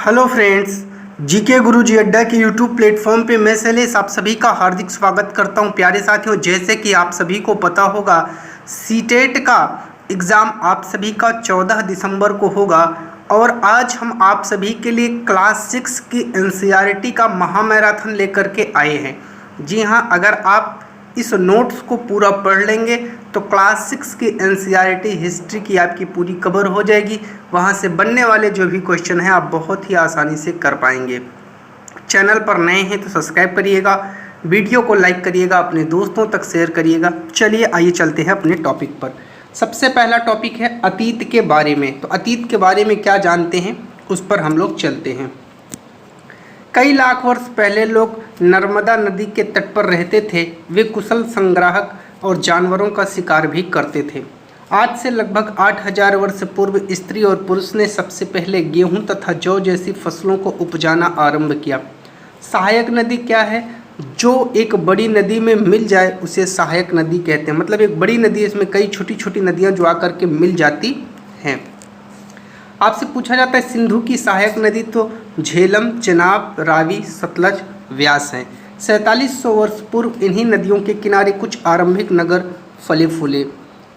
Hello friends, GK गुरुजी अड्डा के YouTube platform पे मैं शैलेश आप सभी का हार्दिक स्वागत करता हूं। प्यारे साथियों, जैसे कि आप सभी को पता होगा, सीटेट का एग्ज़ाम आप सभी का 14 दिसंबर को होगा और आज हम आप सभी के लिए क्लास 6 की एनसीईआरटी का महामैराथन लेकर के आए हैं। जी हाँ, अगर आप इस नोट्स को पूरा पढ़ लेंगे तो क्लास 6 की एनसीईआरटी हिस्ट्री की आपकी पूरी कवर हो जाएगी। वहाँ से बनने वाले जो भी क्वेश्चन हैं आप बहुत ही आसानी से कर पाएंगे। चैनल पर नए हैं तो सब्सक्राइब करिएगा, वीडियो को लाइक करिएगा, अपने दोस्तों तक शेयर करिएगा। चलिए आइए चलते हैं अपने टॉपिक पर। सबसे पहला टॉपिक है अतीत के बारे में। तो अतीत के बारे में क्या जानते हैं उस पर हम लोग चलते हैं। कई लाख वर्ष पहले लोग नर्मदा नदी के तट पर रहते थे। वे कुशल संग्राहक और जानवरों का शिकार भी करते थे। आज से लगभग 8000 वर्ष पूर्व स्त्री और पुरुष ने सबसे पहले गेहूं तथा जौ जैसी फसलों को उपजाना आरंभ किया। सहायक नदी क्या है? जो एक बड़ी नदी में मिल जाए उसे सहायक नदी कहते हैं। मतलब एक बड़ी नदी है, इसमें कई छोटी छोटी नदियाँ जो आकर के मिल जाती हैं। आपसे पूछा जाता है सिंधु की सहायक नदी, तो झेलम, चेनाब, रावी, सतलज, व्यास हैं। 4700 वर्ष पूर्व इन्हीं नदियों के किनारे कुछ आरंभिक नगर फले फूले।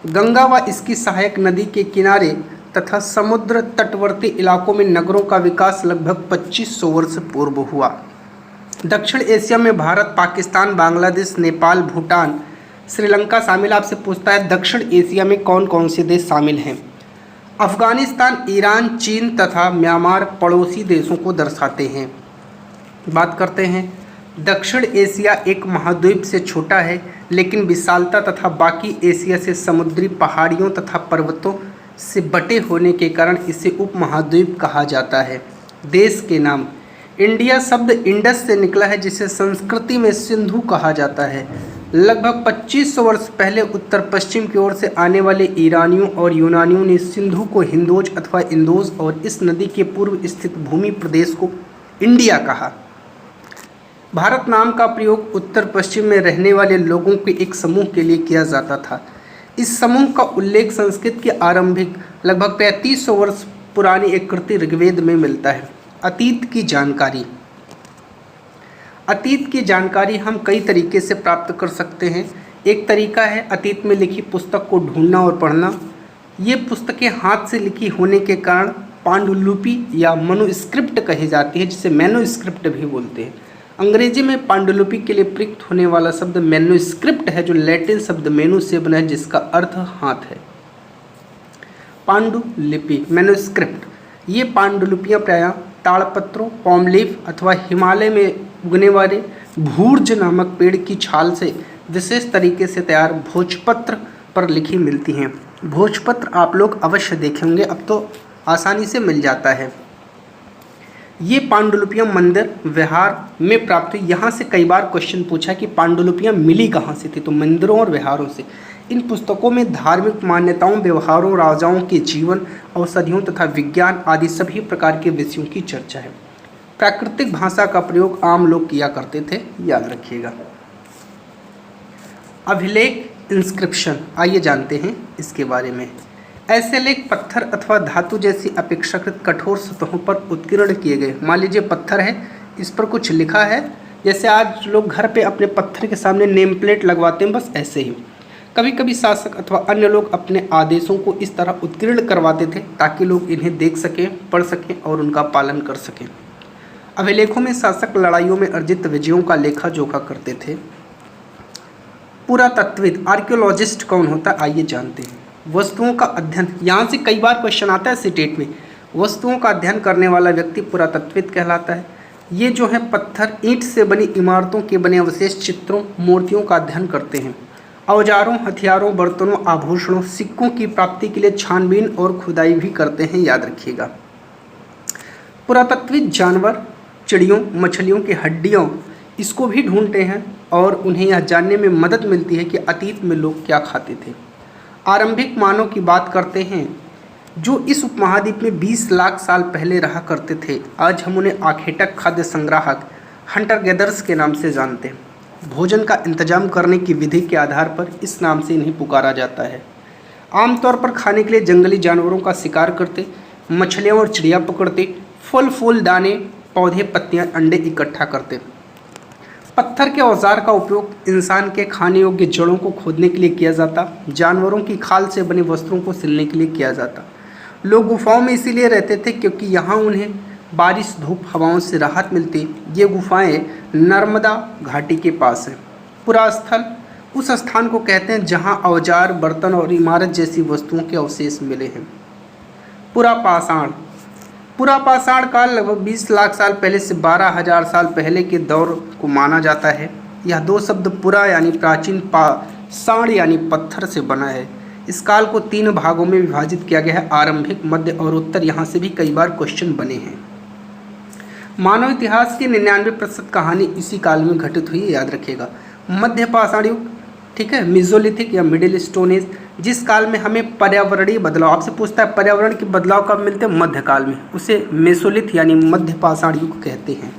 गंगा व इसकी सहायक नदी के किनारे तथा समुद्र तटवर्ती इलाकों में नगरों का विकास लगभग 2500 वर्ष पूर्व हुआ। दक्षिण एशिया में भारत, पाकिस्तान, बांग्लादेश, नेपाल, भूटान, श्रीलंका शामिल। आपसे पूछता है दक्षिण एशिया में कौन कौन से देश शामिल हैं? अफगानिस्तान, ईरान, चीन तथा म्यांमार पड़ोसी देशों को दर्शाते हैं। बात करते हैं दक्षिण एशिया एक महाद्वीप से छोटा है, लेकिन विशालता तथा बाकी एशिया से समुद्री पहाड़ियों तथा पर्वतों से बटे होने के कारण इसे उपमहाद्वीप कहा जाता है। देश के नाम, इंडिया शब्द इंडस से निकला है जिसे संस्कृति में सिंधु कहा जाता है। लगभग 2500 वर्ष पहले उत्तर पश्चिम की ओर से आने वाले ईरानियों और यूनानियों ने सिंधु को हिंदोज अथवा इंदोज और इस नदी के पूर्व स्थित भूमि प्रदेश को इंडिया कहा। भारत नाम का प्रयोग उत्तर पश्चिम में रहने वाले लोगों के एक समूह के लिए किया जाता था। इस समूह का उल्लेख संस्कृत के आरंभिक लगभग 3500 वर्ष पुरानी एक कृति ऋग्वेद में मिलता है। अतीत की जानकारी, अतीत की जानकारी हम कई तरीके से प्राप्त कर सकते हैं। एक तरीका है अतीत में लिखी पुस्तक को ढूंढना और पढ़ना। ये पुस्तकें हाथ से लिखी होने के कारण पांडुलिपि या मनुस्क्रिप्ट कही जाती है, जिसे मैन्युस्क्रिप्ट भी बोलते हैं। अंग्रेजी में पांडुलिपि के लिए प्रयुक्त होने वाला शब्द मैन्युस्क्रिप्ट है, जो लैटिन शब्द मेनू से बना है जिसका अर्थ हाथ है। पांडुलिपि, मैन्युस्क्रिप्ट, ये पांडुलिपियाँ प्रायः ताड़पत्रों, पॉम लीफ अथवा हिमालय में उगने वाले भूर्ज नामक पेड़ की छाल से विशेष तरीके से तैयार भोजपत्र पर लिखी मिलती हैं। भोजपत्र आप लोग अवश्य देखे होंगे, अब तो आसानी से मिल जाता है। ये पांडुलिपियाँ मंदिर विहार में प्राप्त हुई। यहाँ से कई बार क्वेश्चन पूछा कि पांडुलिपियाँ मिली कहाँ से थी, तो मंदिरों और विहारों से। इन पुस्तकों में धार्मिक मान्यताओं, व्यवहारों, राजाओं के जीवन, औषधियों तथा विज्ञान आदि सभी प्रकार के विषयों की चर्चा है। प्राकृतिक भाषा का प्रयोग आम लोग किया करते थे, याद रखिएगा। अभिलेख, इंस्क्रिप्शन, आइए जानते हैं इसके बारे में। ऐसे लेख पत्थर अथवा धातु जैसी अपेक्षाकृत कठोर सतहों पर उत्कीर्ण किए गए। मान लीजिए पत्थर है, इस पर कुछ लिखा है, जैसे आज लोग घर पे अपने पत्थर के सामने नेम प्लेट लगवाते हैं, बस ऐसे ही। कभी कभी शासक अथवा अन्य लोग अपने आदेशों को इस तरह उत्कीर्ण करवाते थे ताकि लोग इन्हें देख सकें, पढ़ सकें और उनका पालन कर सकें। अभिलेखों में शासक लड़ाइयों में अर्जित विजयों का लेखा जोखा करते थे। पुरातत्वविद, आर्कियोलॉजिस्ट कौन होता है, आइए जानते हैं। वस्तुओं का अध्ययन, यहाँ से कई बार क्वेश्चन आता है सीटेट में। वस्तुओं का अध्ययन करने वाला व्यक्ति पुरातत्वविद कहलाता है। ये जो है पत्थर, ईंट से बनी इमारतों के बने अवशेष, चित्रों, मूर्तियों का अध्ययन करते हैं। औजारों, हथियारों, बर्तनों, आभूषणों, सिक्कों की प्राप्ति के लिए छानबीन और खुदाई भी करते हैं, याद रखिएगा। पुरातत्वविद जानवर, चिड़ियों, मछलियों की हड्डियों, इसको भी ढूंढते हैं और उन्हें यह जानने में मदद मिलती है कि अतीत में लोग क्या खाते थे। आरंभिक मानव की बात करते हैं जो इस उपमहाद्वीप में 20 लाख साल पहले रहा करते थे। आज हम उन्हें आखेटक, खाद्य संग्राहक, हंटर गैदर्स के नाम से जानते हैं। भोजन का इंतजाम करने की विधि के आधार पर इस नाम से इन्हें पुकारा जाता है। आमतौर पर खाने के लिए जंगली जानवरों का शिकार करते, मछलियाँ और चिड़िया पकड़ते, फल फूल दाने पौधे पत्तियां अंडे इकट्ठा करते। पत्थर के औजार का उपयोग इंसान के खाने योग्य जड़ों को खोदने के लिए किया जाता, जानवरों की खाल से बनी वस्त्रों को सिलने के लिए किया जाता। लोग गुफाओं में इसीलिए रहते थे क्योंकि यहाँ उन्हें बारिश धूप हवाओं से राहत मिलती। ये गुफाएं नर्मदा घाटी के पास हैं। पुरा स्थल उस स्थान को कहते हैं जहाँ औजार, बर्तन और इमारत जैसी वस्तुओं के अवशेष मिले हैं। पुरा पाषाण काल लगभग 20 लाख साल पहले से 12,000 साल पहले के दौर को माना जाता है। यह दो शब्द पुरा यानी प्राचीन, पाषाण यानी पत्थर से बना है। इस काल को 3 भागों में विभाजित किया गया है, आरंभिक, मध्य और उत्तर। यहाँ से भी कई बार क्वेश्चन बने हैं। मानव इतिहास की 99% कहानी इसी काल में घटित हुई है, याद रखिएगा। मध्य पाषाण युग, ठीक है, मेसोलिथिक या मिडिल स्टोन एज, जिस काल में हमें पर्यावरणीय बदलाव, आपसे पूछता है पर्यावरण के बदलाव कब मिलते हैं, मध्यकाल में, उसे मेसोलिथ यानी मध्य पाषाण युग कहते हैं।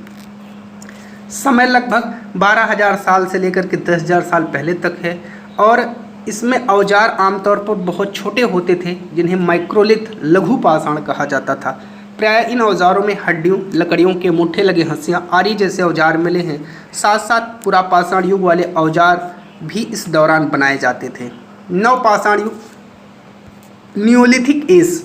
समय लगभग 12,000 साल से लेकर के 10,000 साल पहले तक है और इसमें औजार आमतौर पर बहुत छोटे होते थे जिन्हें माइक्रोलिथ, लघु पाषाण कहा जाता था। प्राय इन औजारों में हड्डियों, लकड़ियों के मुट्ठे लगे हंसियाँ, आरी जैसे औजार मिले हैं। साथ साथ पुरा पाषाण युग वाले औजार भी इस दौरान बनाए जाते थे। नवपाषाण युग, नियोलिथिक एज,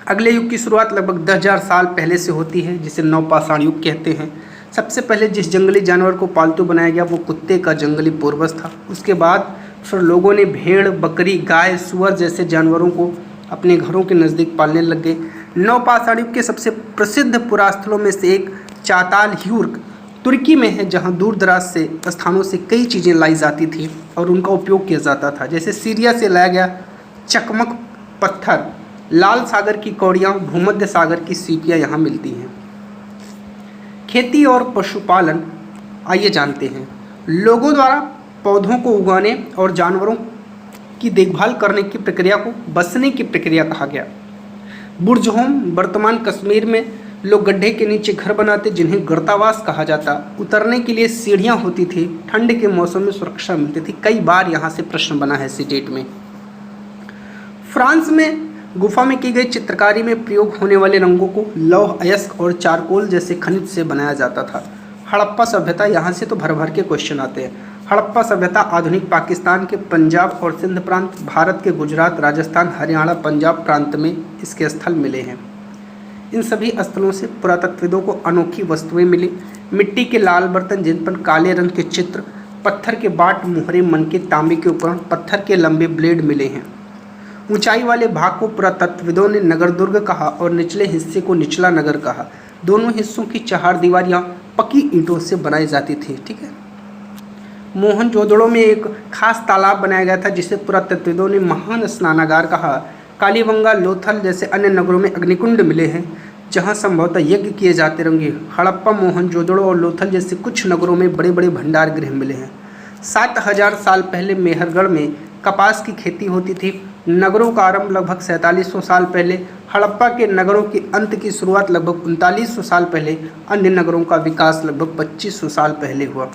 अगले युग की शुरुआत लगभग 10,000 साल पहले से होती है, जिसे नवपाषाण युग कहते हैं। सबसे पहले जिस जंगली जानवर को पालतू बनाया गया वो कुत्ते का जंगली पूर्वज था। उसके बाद फिर लोगों ने भेड़, बकरी, गाय, सुअर जैसे जानवरों को अपने घरों के नज़दीक पालने लग गए। नवपाषाण युग के सबसे प्रसिद्ध पुरास्थलों में से एक चाताल ह्यूर्क तुर्की में है, जहां दूर दराज से स्थानों से कई चीज़ें लाई जाती थी और उनका उपयोग किया जाता था। जैसे सीरिया से लाया गया चकमक पत्थर, लाल सागर की कौड़ियाँ, भूमध्य सागर की सीपियाँ यहाँ मिलती हैं। खेती और पशुपालन, आइए जानते हैं। लोगों द्वारा पौधों को उगाने और जानवरों की देखभाल करने की प्रक्रिया को बसने की प्रक्रिया कहा गया। बुर्ज होम, वर्तमान कश्मीर में लोग गड्ढे के नीचे घर बनाते जिन्हें गर्तावास कहा जाता। उतरने के लिए सीढ़ियां होती थी, ठंड के मौसम में सुरक्षा मिलती थी। कई बार यहाँ से प्रश्न बना है सीटेट में। फ्रांस में गुफा में की गई चित्रकारी में प्रयोग होने वाले रंगों को लौह अयस्क और चारकोल जैसे खनिज से बनाया जाता था। हड़प्पा सभ्यता, यहाँ से तो भर भर के क्वेश्चन आते हैं। हड़प्पा सभ्यता आधुनिक पाकिस्तान के पंजाब और सिंध प्रांत, भारत के गुजरात, राजस्थान, हरियाणा, पंजाब प्रांत में इसके स्थल मिले हैं। इन सभी स्थलों से पुरातत्वविदों को अनोखी वस्तुएं मिली। मिट्टी के लाल बर्तन जिन पर काले रंग के चित्र, पत्थर के बाट, मुहरे, मनके, तांबे के उपकरण, पत्थर के लंबे ब्लेड मिले हैं। ऊंचाई वाले भाग को पुरातत्वविदों ने नगर दुर्ग कहा और निचले हिस्से को निचला नगर कहा। दोनों हिस्सों की चहारदीवारियां पक्की ईंटों से बनाई जाती थी, ठीक है। मोहनजोदड़ो में एक खास तालाब बनाया गया था जिसे पुरातत्वविदों ने महान स्नानागार कहा। कालीबंगा, लोथल जैसे अन्य नगरों में अग्निकुंड मिले हैं जहां संभवतः यज्ञ किए जाते रहेंगे। हड़प्पा, मोहनजोदड़ो और लोथल जैसे कुछ नगरों में बड़े बड़े भंडार गृह मिले हैं। 7,000 साल पहले मेहरगढ़ में कपास की खेती होती थी। नगरों का आरंभ लगभग 4700 साल पहले, हड़प्पा के नगरों की अंत की शुरुआत लगभग 3900 साल पहले, अन्य नगरों का विकास लगभग 2500 साल पहले हुआ।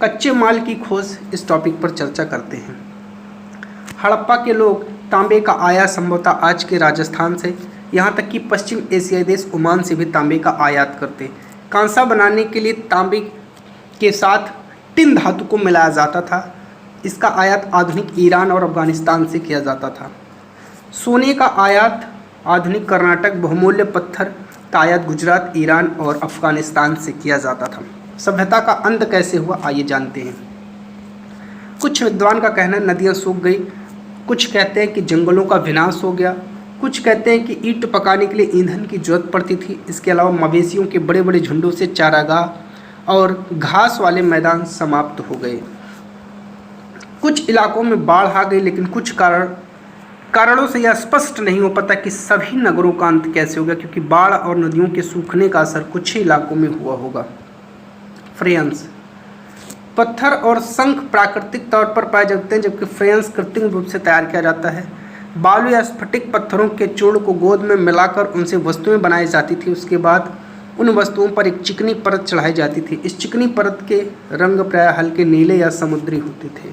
कच्चे माल की खोज, इस टॉपिक पर चर्चा करते हैं। हड़प्पा के लोग तांबे का आयात संभवतः आज के राजस्थान से, यहाँ तक कि पश्चिम एशियाई देश ओमान से भी तांबे का आयात करते। कांसा बनाने के लिए तांबे के साथ टिन धातु को मिलाया जाता था। इसका आयात आधुनिक ईरान और अफगानिस्तान से किया जाता था। सोने का आयात आधुनिक कर्नाटक, बहुमूल्य पत्थर का आयात गुजरात, ईरान और अफगानिस्तान से किया जाता था। सभ्यता का अंत कैसे हुआ, आइए जानते हैं। कुछ विद्वान का कहना है नदियाँ सूख गई, कुछ कहते हैं कि जंगलों का विनाश हो गया, कुछ कहते हैं कि ईंट पकाने के लिए ईंधन की जरूरत पड़ती थी। इसके अलावा मवेशियों के बड़े बड़े झुंडों से चारागाह और घास वाले मैदान समाप्त हो गए। कुछ इलाकों में बाढ़ आ गई, लेकिन कुछ कारणों से यह स्पष्ट नहीं हो पाता कि सभी नगरों का अंत कैसे होगा, क्योंकि बाढ़ और नदियों के सूखने का असर कुछ ही इलाकों में हुआ होगा। फ्रेंस, पत्थर और शंख प्राकृतिक तौर पर पाए जाते हैं, जबकि फ्रेंस कृत्रिम रूप से तैयार किया जाता है। बालू या स्फटिक पत्थरों के चूर्ण को गोंद में मिलाकर उनसे वस्तुएं बनाई जाती थी। उसके बाद उन वस्तुओं पर एक चिकनी परत चढ़ाई जाती थी। इस चिकनी परत के रंग प्रायः हल्के नीले या समुद्री होते थे।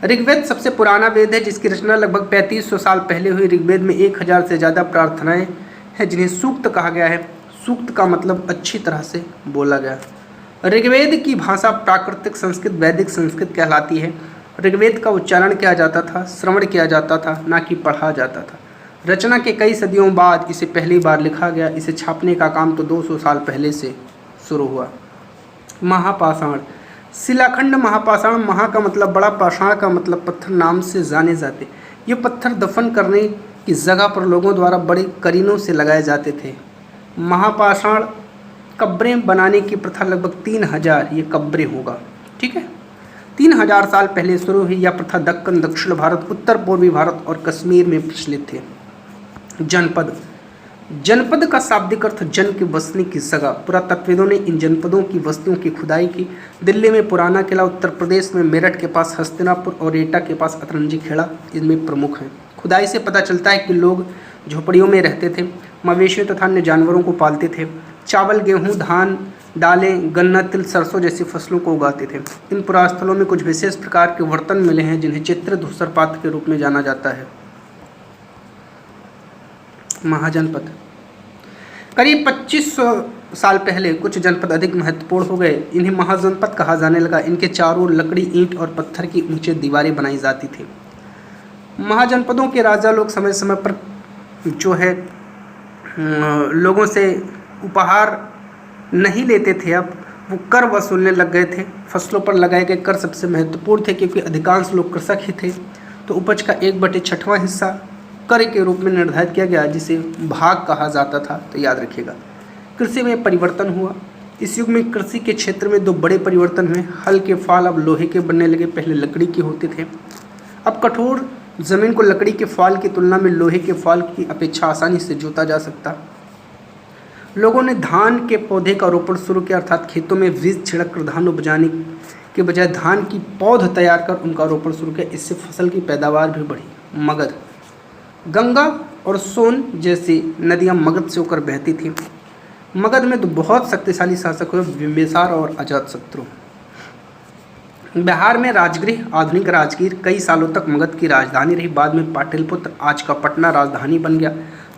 ऋग्वेद सबसे पुराना वेद है, जिसकी रचना लगभग 3500 साल पहले हुई। ऋग्वेद में 1000 से ज़्यादा प्रार्थनाएं है जिन्हें सूक्त कहा गया है। सूक्त का मतलब अच्छी तरह से बोला गया। ऋग्वेद की भाषा प्राकृतिक संस्कृत वैदिक संस्कृत कहलाती है। ऋग्वेद का उच्चारण किया जाता था, श्रवण किया जाता था, ना कि पढ़ा जाता था। रचना के कई सदियों बाद इसे पहली बार लिखा गया। इसे छापने का काम तो 200 साल पहले से शुरू हुआ। महापाषाण, शिलाखंड महापाषाण, महा का मतलब बड़ा, पाषाण का मतलब पत्थर नाम से जाने जाते। ये पत्थर दफन करने की जगह पर लोगों द्वारा बड़े करीनों से लगाए जाते थे। महापाषाण कब्रें बनाने की प्रथा लगभग 3000 ये कब्रें होगा, ठीक है, 3000 साल पहले शुरू हुई। यह प्रथा दक्कन, दक्षिण भारत, उत्तर पूर्वी भारत और कश्मीर में प्रचलित थे। जनपद, जनपद का शाब्दिक अर्थ जन के बसने की जगह। पुरातत्वविदों ने इन जनपदों की बस्तियों की खुदाई की। दिल्ली में पुराना किला, उत्तर प्रदेश में मेरठ के पास हस्तिनापुर और एटा के पास अतरंजी खेड़ा इनमें प्रमुख हैं। खुदाई से पता चलता है कि लोग झोपड़ियों में रहते थे, मवेशियों तथा अन्य जानवरों को पालते थे, चावल, गेहूँ, धान, दालें, गन्ना, तिल, सरसों जैसी फसलों को उगाते थे। इन पुरास्थलों में कुछ विशेष प्रकार के बर्तन मिले हैं जिन्हें चित्र धूसर पात्र के रूप में जाना जाता है। महाजनपद, करीब 2500 साल पहले कुछ जनपद अधिक महत्वपूर्ण हो गए। इन्हें महाजनपद कहा जाने लगा। इनके चारों ओर लकड़ी, ईंट और पत्थर की ऊंची दीवारें बनाई जाती थी। महाजनपदों के राजा लोग समय समय पर जो है लोगों से उपहार नहीं लेते थे, अब वो कर वसूलने लग गए थे। फसलों पर लगाए गए कर सबसे महत्वपूर्ण थे क्योंकि अधिकांश लोग कृषक ही थे। तो उपज का 1/6वां हिस्सा कर के रूप में निर्धारित किया गया जिसे भाग कहा जाता था। तो याद रखिएगा। कृषि में परिवर्तन हुआ। इस युग में कृषि के क्षेत्र में 2 बड़े परिवर्तन हुए। हल के फाल अब लोहे के बनने लगे, पहले लकड़ी के होते थे। अब कठोर जमीन को लकड़ी के फाल की तुलना में लोहे के फाल की अपेक्षा आसानी से जोता जा सकता। लोगों ने धान के पौधे का रोपण शुरू किया, अर्थात खेतों में बीज छिड़क कर धान उपजाने के बजाय धान की पौध तैयार कर उनका रोपण शुरू किया। इससे फसल की पैदावार भी बढ़ी। मगध, गंगा और सोन जैसी नदियां मगध से होकर बहती थीं। मगध में तो बहुत शक्तिशाली शासक हुए, बिंबिसार और अजातशत्रु। बिहार में राजगृह, आधुनिक राजगीर, कई सालों तक मगध की राजधानी रही। बाद में पाटलिपुत्र, आज का पटना, राजधानी बन गया।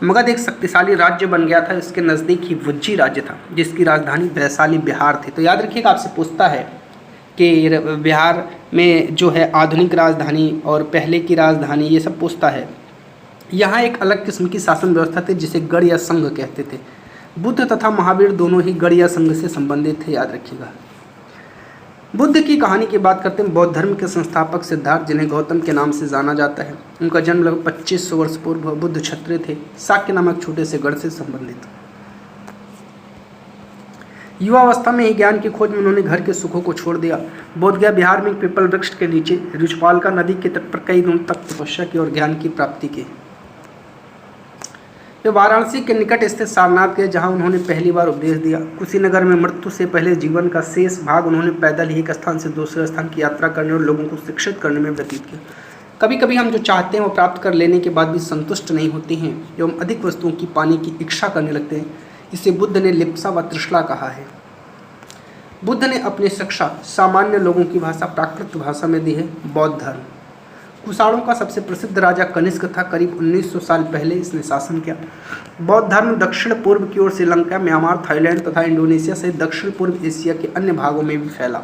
मगध एक शक्तिशाली राज्य बन गया था। इसके नज़दीक ही वज्जी राज्य था जिसकी राजधानी वैशाली बिहार थी। तो याद रखिएगा, आपसे पूछता है कि बिहार में जो है आधुनिक राजधानी और पहले की राजधानी, ये सब पूछता है। यहाँ एक अलग किस्म की शासन व्यवस्था थी जिसे गढ़ या संघ कहते थे। बुद्ध तथा महावीर दोनों ही गढ़ या संघ से संबंधित थे, याद रखिएगा। बुद्ध की कहानी की बात करते हैं। बौद्ध धर्म के संस्थापक सिद्धार्थ, जिन्हें गौतम के नाम से जाना जाता है, उनका जन्म लगभग 2500 वर्ष पूर्व। बुद्ध क्षत्रिय थे, शाक्य नामक छोटे से गढ़ से संबंधित। युवावस्था में ही ज्ञान की खोज में उन्होंने घर के सुखों को छोड़ दिया। बोध गया बिहार में पीपल वृक्ष के नीचे रुचपालका नदी के तट पर कई दिनों तक तपस्या की और ज्ञान की प्राप्ति की। वे वाराणसी के निकट स्थित सारनाथ गए जहां उन्होंने पहली बार उपदेश दिया। कुशीनगर में मृत्यु से पहले जीवन का शेष भाग उन्होंने पैदल ही एक स्थान से दूसरे स्थान की यात्रा करने और लोगों को शिक्षित करने में व्यतीत किया। कभी कभी हम जो चाहते हैं वो प्राप्त कर लेने के बाद भी संतुष्ट नहीं होते हैं एवं अधिक वस्तुओं की पाने की इच्छा करने लगते हैं। इसे बुद्ध ने लिप्सा व तृष्णा कहा है। बुद्ध ने अपनी शिक्षा सामान्य लोगों की भाषा, प्राकृत भाषा में दी है। बौद्ध धर्म, कुषाणों का सबसे प्रसिद्ध राजा कनिष्क था। करीब 1900 साल पहले इसने शासन किया। बौद्ध धर्म दक्षिण पूर्व की ओर श्रीलंका, म्यांमार, थाईलैंड तथा इंडोनेशिया सहित दक्षिण पूर्व एशिया के अन्य भागों में भी फैला।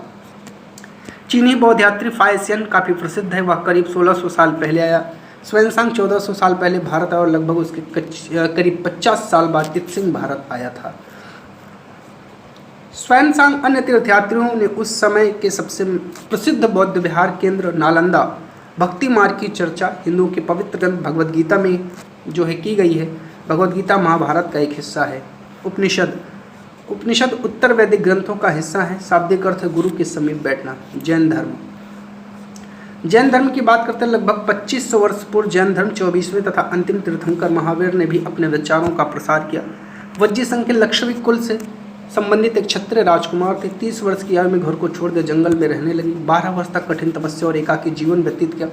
चीनी बौद्ध यात्री फायसियन काफ़ी प्रसिद्ध है। वह करीब 1600 साल पहले आया। स्वानसांग 1400 साल पहले भारत आया और लगभग उसके करीब 50 साल बाद तित्सिंग भारत आया था। स्वानसांग अन्य तीर्थयात्रियों ने उस समय के सबसे प्रसिद्ध बौद्ध विहार केंद्र नालंदा भक्ति मार्ग की चर्चा हिंदुओं के पवित्र ग्रंथ भगवद गीता में जो है की गई है। भगवद गीता महाभारत का एक हिस्सा है। उपनिषद, उपनिषद उत्तर वैदिक ग्रंथों का हिस्सा है। शाब्दिक अर्थ गुरु के समीप बैठना। जैन धर्म, जैन धर्म की बात करते हैं लगभग 2500 वर्ष पूर्व जैन धर्म 24वें तथा अंतिम तीर्थंकर महावीर ने भी अपने विचारों का प्रसार किया। वज्जी संघ के लक्षविक कुल से संबंधित एक क्षत्रिय राजकुमार थे। 30 वर्ष की आयु में घर को छोड़कर जंगल में रहने लगी। 12 वर्ष तक कठिन तपस्या और एकाकी जीवन व्यतीत किया।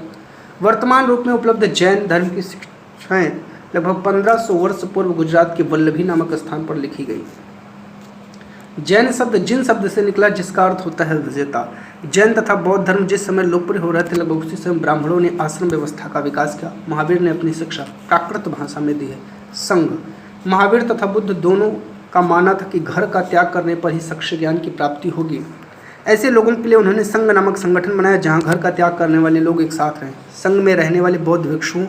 वर्तमान रूप में उपलब्ध जैन धर्म की शिक्षाएं लगभग 1500 वर्ष पूर्व गुजरात के वल्लभी नामक स्थान पर लिखी गई। जैन शब्द जिन शब्द से निकला जिसका अर्थ होता है विजेता। जैन तथा बौद्ध धर्म जिस समय लोकप्रिय हो रहे थे लगभग उसी समय ब्राह्मणों ने आश्रम व्यवस्था का विकास किया। महावीर ने अपनी शिक्षा प्राकृत भाषा में दी है। संघ, महावीर तथा बुद्ध दोनों का मानना था कि घर का त्याग करने पर ही साक्ष्य ज्ञान की प्राप्ति होगी। ऐसे लोगों के लिए उन्होंने संघ नामक संगठन बनाया, जहां घर का त्याग करने वाले लोग एक साथ रहें। संघ में रहने वाले बौद्ध भिक्षुओं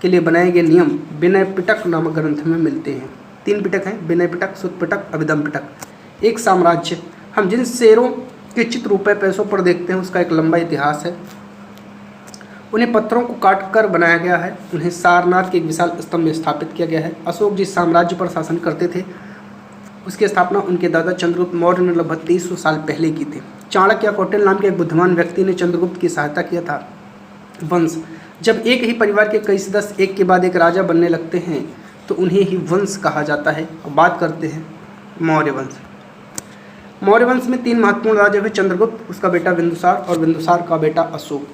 के लिए बनाए गए नियम विनय पिटक नामक ग्रंथ में मिलते हैं। 3 पिटक हैं, विनय पिटक, सुत्त पिटक, अभिधम पिटक। एक साम्राज्य, हम जिन शेरों के चित्र रुपए पैसों पर देखते हैं उसका एक लंबा इतिहास है। उन्हें पत्थरों को काट कर बनाया गया है। उन्हें सारनाथ के एक विशाल स्तंभ में स्थापित किया गया है। अशोक जिस साम्राज्य पर शासन करते थे उसकी स्थापना उनके दादा चंद्रगुप्त मौर्य ने लगभग 2300 साल पहले की थी। चाणक्य या कौटिल्य नाम के एक बुद्धिमान व्यक्ति ने चंद्रगुप्त की सहायता किया था। वंश, जब एक ही परिवार के कई सदस्य एक के बाद एक राजा बनने लगते हैं तो उन्हें ही वंश कहा जाता है। अब बात करते हैं मौर्य वंश। मौर्य वंश में 3 महत्वपूर्ण राजा हुए, चंद्रगुप्त, उसका बेटा बिंदुसार और बिंदुसार का बेटा अशोक।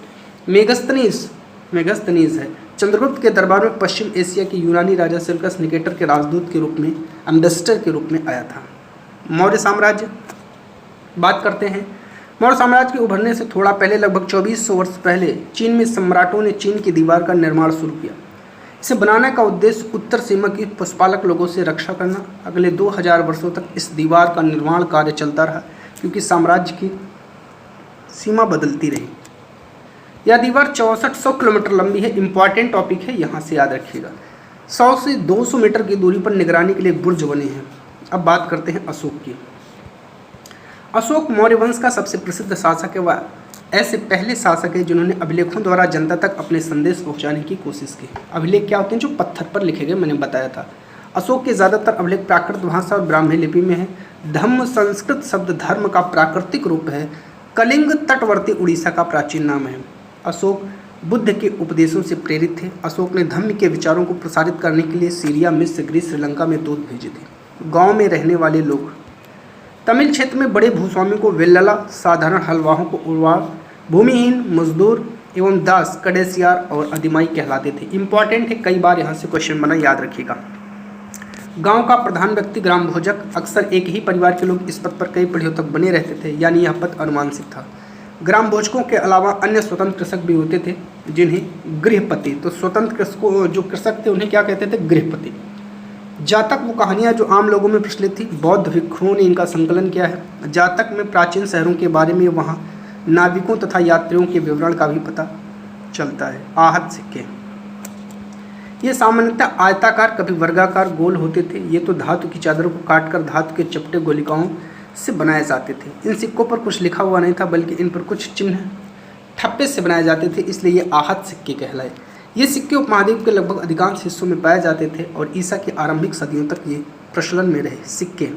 मेगस्थनीज है। चंद्रगुप्त के दरबार में पश्चिम एशिया के यूनानी राजा सेल्कस निकेटर के राजदूत के रूप में, एम्बेसडर के रूप में आया था। मौर्य साम्राज्य, बात करते हैं। मौर्य साम्राज्य के उभरने से थोड़ा पहले, लगभग 2400 वर्ष पहले, चीन में सम्राटों ने चीन की दीवार का निर्माण शुरू किया। इसे बनाने का उद्देश्य उत्तर सीमा की पशुपालक लोगों से रक्षा करना। अगले 2000 वर्षों तक इस दीवार का निर्माण कार्य चलता रहा, क्योंकि साम्राज्य की सीमा बदलती रही। यह दीवार 6400 किलोमीटर लंबी है। इंपॉर्टेंट टॉपिक है, यहाँ से याद रखिएगा। 100 से 200 मीटर की दूरी पर निगरानी के लिए बुर्ज बने हैं। अब बात करते हैं अशोक की। अशोक मौर्य वंश का सबसे प्रसिद्ध शासक है। वह ऐसे पहले शासक है जिन्होंने अभिलेखों द्वारा जनता तक अपने संदेश पहुंचाने की कोशिश की। अभिलेख क्या होते हैं? जो पत्थर पर लिखे गए, मैंने बताया था। अशोक के ज़्यादातर अभिलेख प्राकृत भाषा और ब्राह्मी लिपि में है। धम्म संस्कृत शब्द धर्म का प्राकृतिक रूप है। कलिंग तटवर्ती उड़ीसा का प्राचीन नाम है। अशोक बुद्ध के उपदेशों से प्रेरित थे। अशोक ने धम्म के विचारों को प्रसारित करने के लिए सीरिया, मिस्र, ग्रीस, श्रीलंका में दूत भेजे थे। गांव में रहने वाले लोग, तमिल क्षेत्र में बड़े भूस्वामियों को वेल्लला, साधारण हलवाहों को उर्वार, भूमिहीन मजदूर एवं दास कडेसियार और अधिमाई कहलाते थे। इंपॉर्टेंट है, कई बार यहाँ से क्वेश्चन बना, याद रखिएगा। गांव का प्रधान व्यक्ति ग्राम भोजक, अक्सर एक ही परिवार के लोग इस पद पर कई पीढ़ियों तक बने रहते थे, यानी यह पद अनुमानसिक था। ग्राम भोजकों के अलावा अन्य स्वतंत्र कृषक भी होते थे, जिन्हें गृहपति, तो स्वतंत्र कृषकों जो कृषक थे उन्हें क्या कहते थे? गृहपति। जातक, वो कहानियाँ जो आम लोगों में प्रचलित थी, बौद्ध भिक्षुओं ने इनका संकलन किया है। जातक में प्राचीन शहरों के बारे में, वहाँ नाविकों तथा यात्रियों के विवरण का भी पता चलता है। आहत सिक्के, ये सामान्यतः आयताकार, कभी वर्गाकार, गोल होते थे। ये तो धातु की चादरों को काटकर धातु के चपटे गोलिकाओं से बनाए जाते थे। इन सिक्कों पर कुछ लिखा हुआ नहीं था, बल्कि इन पर कुछ चिन्ह ठप्पे से बनाए जाते थे, इसलिए ये आहत सिक्के कहलाए। ये सिक्के उपमहाद्वीप के लगभग अधिकांश हिस्सों में पाए जाते थे और ईसा की आरंभिक सदियों तक ये प्रचलन में रहे। सिक्के,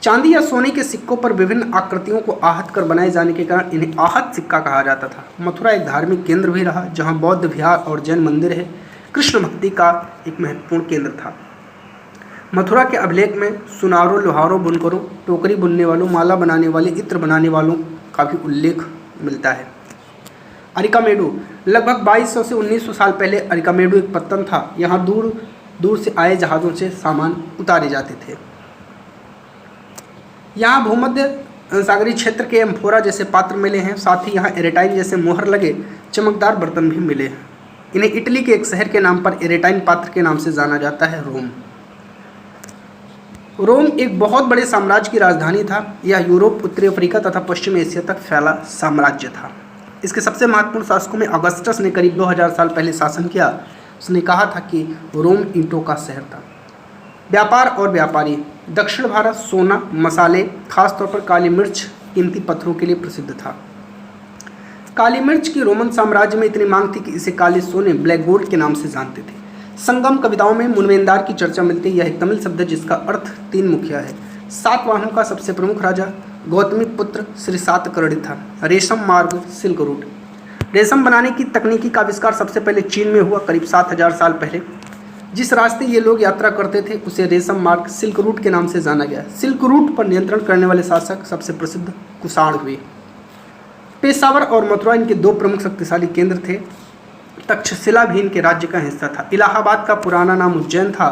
चांदी या सोने के सिक्कों पर विभिन्न आकृतियों को आहत कर बनाए जाने के कारण इन्हें आहत सिक्का कहा जाता था। मथुरा एक धार्मिक केंद्र भी रहा, जहाँ बौद्ध विहार और जैन मंदिर है। कृष्ण भक्ति का एक महत्वपूर्ण केंद्र था। मथुरा के अभिलेख में सुनारों, लोहारों, बुनकरों, टोकरी बुनने वालों, माला बनाने वाले, इत्र बनाने वालों का भी उल्लेख मिलता है। अरिकामेडू, लगभग 2200 से 1900 साल पहले अरिकामेडू एक पत्तन था। यहाँ दूर दूर से आए जहाज़ों से सामान उतारे जाते थे। यहाँ भूमध्य सागरीय क्षेत्र के एम्फोरा जैसे पात्र मिले हैं। साथ ही यहाँ एरेटाइन जैसे मोहर लगे चमकदार बर्तन भी मिले हैं। इन्हें इटली के एक शहर के नाम पर एरेटाइन पात्र के नाम से जाना जाता है, रोम। रोम एक बहुत बड़े साम्राज्य की राजधानी था। यह यूरोप, उत्तरी अफ्रीका तथा पश्चिम एशिया तक फैला साम्राज्य था। इसके सबसे महत्वपूर्ण शासकों में अगस्टस ने करीब 2000 साल पहले शासन किया। उसने कहा था कि रोम ईंटों का शहर था। व्यापार और व्यापारी, दक्षिण भारत सोना, मसाले, खासतौर पर काली मिर्च, कीमती पत्थरों के लिए प्रसिद्ध था। काली मिर्च की रोमन साम्राज्य में इतनी मांग थी कि इसे काले सोने, ब्लैक गोल्ड के नाम से जानते थे। संगम कविताओं में मुनवेंदार की चर्चा मिलती है। यह एक तमिल शब्द है जिसका अर्थ 3 मुखिया है। 7 वाहनों का सबसे प्रमुख राजा गौतमी पुत्र श्री सातकर्णी था। रेशम मार्ग, सिल्क रूट, रेशम बनाने की तकनीकी का आविष्कार सबसे पहले चीन में हुआ, करीब 7000 साल पहले। जिस रास्ते ये लोग यात्रा करते थे उसे रेशम मार्ग, सिल्क रूट के नाम से जाना गया। सिल्क रूट पर नियंत्रण करने वाले शासक सबसे प्रसिद्ध कुषाण हुए। पेशावर और मथुरा इनके 2 प्रमुख शक्तिशाली केंद्र थे। तक्षशिला भी इनके राज्य का हिस्सा था। इलाहाबाद का पुराना नाम उज्जैन था।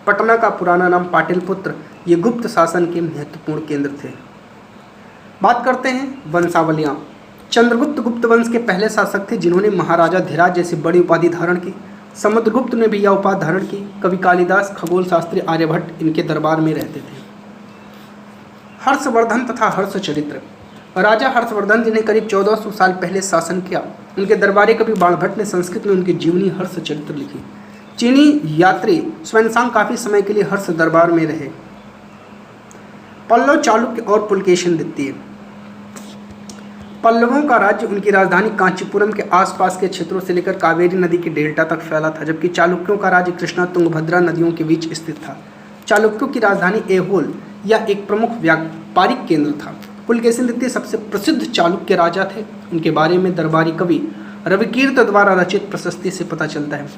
पटना का पुराना नाम पाटलिपुत्र। ये गुप्त शासन के महत्वपूर्ण केंद्र थे। बात करते हैं वंशावलियाँ। चंद्रगुप्त गुप्त वंश के पहले शासक थे जिन्होंने महाराजा धीराज जैसी बड़ी उपाधि धारण की। समुद्रगुप्त ने भी यह उपाधि धारण की। कवि कालिदास, खगोल शास्त्री आर्यभट्ट इनके दरबार में रहते थे। हर्षवर्धन तथा हर्षचरित्र। राजा हर्षवर्धन जिन्हें करीब 1400 साल पहले शासन किया, उनके दरबारी कवि बाणभट्ट ने संस्कृत में उनकी जीवनी हर्षचरित्र लिखी। चीनी यात्री स्वानसांग काफी समय के लिए हर्ष दरबार में रहे। पल्लव, चालुक्य और पुलकेशिन द्वितीय। पल्लवों का राज्य उनकी राजधानी कांचीपुरम के आसपास के क्षेत्रों से लेकर कावेरी नदी के डेल्टा तक फैला था, जबकि चालुक्यों का राज्य कृष्णा तुंगभद्रा नदियों के बीच स्थित था। चालुक्यों की राजधानी ऐहोल यह एक प्रमुख व्यापारिक केंद्र था। पुलकेशिन द्वितीय सबसे प्रसिद्ध चालुक्य राजा थे। उनके बारे में दरबारी कवि रविकीर्त द्वारा रचित प्रशस्ति से पता चलता है।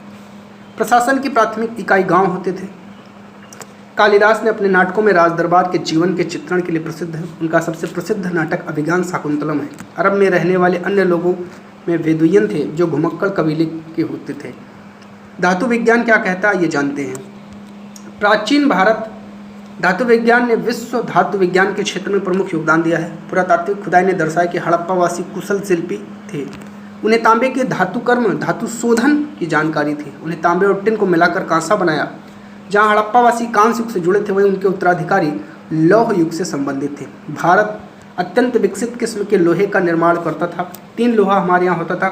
प्रशासन की प्राथमिक इकाई गांव होते थे। कालिदास ने अपने नाटकों में राजदरबार के जीवन के चित्रण के लिए प्रसिद्ध है। उनका सबसे प्रसिद्ध नाटक अभिज्ञान शाकुंतलम है। अरब में रहने वाले अन्य लोगों में वेदुयन थे जो घुमक्कड़ कबीले के होते थे। धातु विज्ञान क्या कहता है ये जानते हैं। प्राचीन भारत धातु विज्ञान ने विश्व धातु विज्ञान के क्षेत्र में प्रमुख योगदान दिया है। पुरातात्विक खुदाई ने दर्शाया कि हड़प्पावासी कुशल शिल्पी थे। उन्हें तांबे के धातु कर्म, धातु शोधन की जानकारी थी। उन्हें तांबे और टिन को मिलाकर कांसा बनाया। जहाँ हड़प्पावासी कांस्य युग से जुड़े थे वहीं उनके उत्तराधिकारी लौह युग से संबंधित थे। भारत अत्यंत विकसित किस्म के लोहे का निर्माण करता था। 3 लोहा हमारे यहाँ होता था,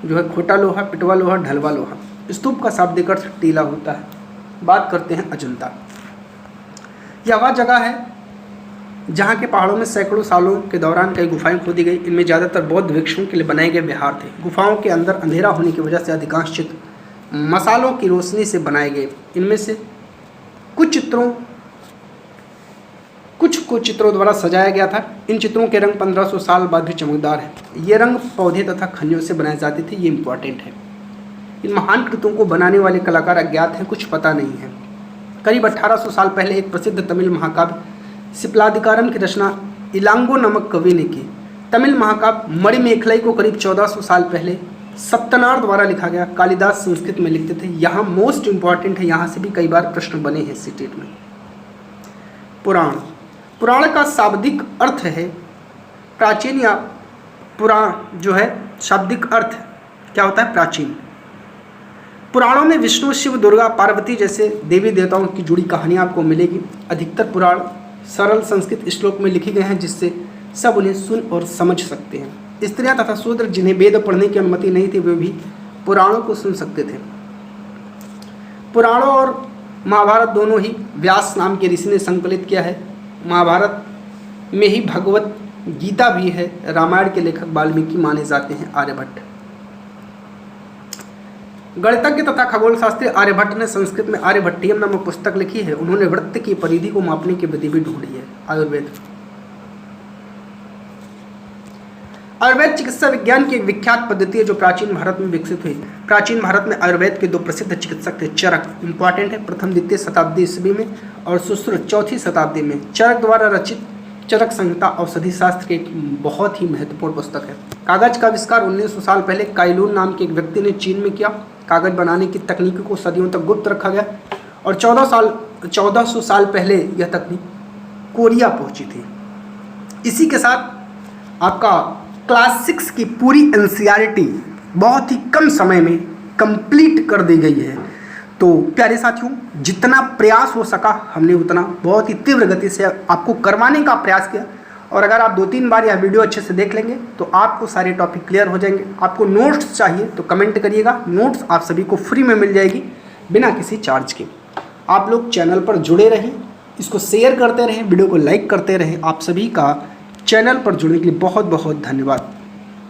जो है खोटा लोहा, पिटवा लोहा, ढलवा लोहा। स्तूप का शाब्दिक अर्थ टीला होता है। बात करते हैं अजंता। यह वह जगह है जहाँ के पहाड़ों में सैकड़ों सालों के दौरान कई गुफाएं खोदी गई। इनमें ज़्यादातर बौद्ध भिक्षुओं के लिए बनाए गए विहार थे। गुफाओं के अंदर अंधेरा होने की वजह से अधिकांश चित्र मसालों की रोशनी से बनाए गए। इनमें से कुछ को चित्रों द्वारा सजाया गया था। इन चित्रों के रंग 1500 साल बाद भी चमकदार हैं। ये रंग पौधे तथा खनिजों से बनाए जाते थे। ये इंपॉर्टेंट है। इन महान कृतों को बनाने वाले कलाकार अज्ञात हैं, कुछ पता नहीं है। करीब 1800 साल पहले एक प्रसिद्ध तमिल महाकाव्य सिप्लादिकारम की रचना इलांगो नामक कवि ने की। तमिल महाकाव्य मणिमेखलाई को करीब 1400 साल पहले सप्तनार द्वारा लिखा गया। कालिदास संस्कृत में लिखते थे। यहाँ मोस्ट इंपॉर्टेंट है, यहाँ से भी कई बार प्रश्न बने हैं सीटेट में। पुराण। पुराण का शाब्दिक अर्थ है प्राचीन, या पुराण जो है शाब्दिक अर्थ क्या होता है? प्राचीन। पुराणों में विष्णु, शिव, दुर्गा, पार्वती जैसे देवी देवताओं की जुड़ी कहानियाँ आपको मिलेगी। अधिकतर पुराण सरल संस्कृत श्लोक में लिखे गए हैं, जिससे सब उन्हें सुन और समझ सकते हैं। स्त्रियां तथा शूद्र जिन्हें वेद पढ़ने की अनुमति नहीं थी वे भी पुराणों को सुन सकते थे। पुराणों और महाभारत दोनों ही व्यास नाम के ऋषि ने संकलित किया है। महाभारत में ही भगवत गीता भी है। रामायण के लेखक वाल्मीकि माने जाते हैं आर्यभट्ट। गणितज्ञ तथा खगोल शास्त्री आर्यभट्ट ने संस्कृत में आर्यभट्टियम नामक पुस्तक लिखी है। उन्होंने वृत्त की परिधि को मापने की विधि भी ढूंढी है। आयुर्वेद। आयुर्वेद चिकित्सा विज्ञान की एक विख्यात पद्धति है जो प्राचीन भारत में विकसित हुई। प्राचीन भारत में आयुर्वेद के 2 प्रसिद्ध चिकित्सक थे। चरक इंपॉर्टेंट है, प्रथम द्वितीय शताब्दी ईस्वी में, और सुश्रुत 4वीं शताब्दी में। चरक द्वारा रचित चरक संहिता औषधि शास्त्र की एक बहुत ही महत्वपूर्ण पुस्तक है। कागज का आविष्कार 1900 साल पहले काइलून नाम के एक व्यक्ति ने चीन में किया। कागज बनाने की तकनीक को सदियों तक गुप्त रखा गया और 1400 साल पहले यह तकनीक कोरिया पहुंची थी। इसी के साथ आपका क्लास 6 की पूरी एनसीईआरटी बहुत ही कम समय में कंप्लीट कर दी गई है। तो प्यारे साथियों, जितना प्रयास हो सका हमने उतना बहुत ही तीव्र गति से आपको करवाने का प्रयास किया। और अगर आप 2-3 बार यह वीडियो अच्छे से देख लेंगे तो आपको सारे टॉपिक क्लियर हो जाएंगे। आपको नोट्स चाहिए तो कमेंट करिएगा। नोट्स आप सभी को फ्री में मिल जाएगी बिना किसी चार्ज के। आप लोग चैनल पर जुड़े रहें, इसको शेयर करते रहें, वीडियो को लाइक करते रहें। आप सभी का चैनल पर जुड़ने के लिए बहुत बहुत धन्यवाद।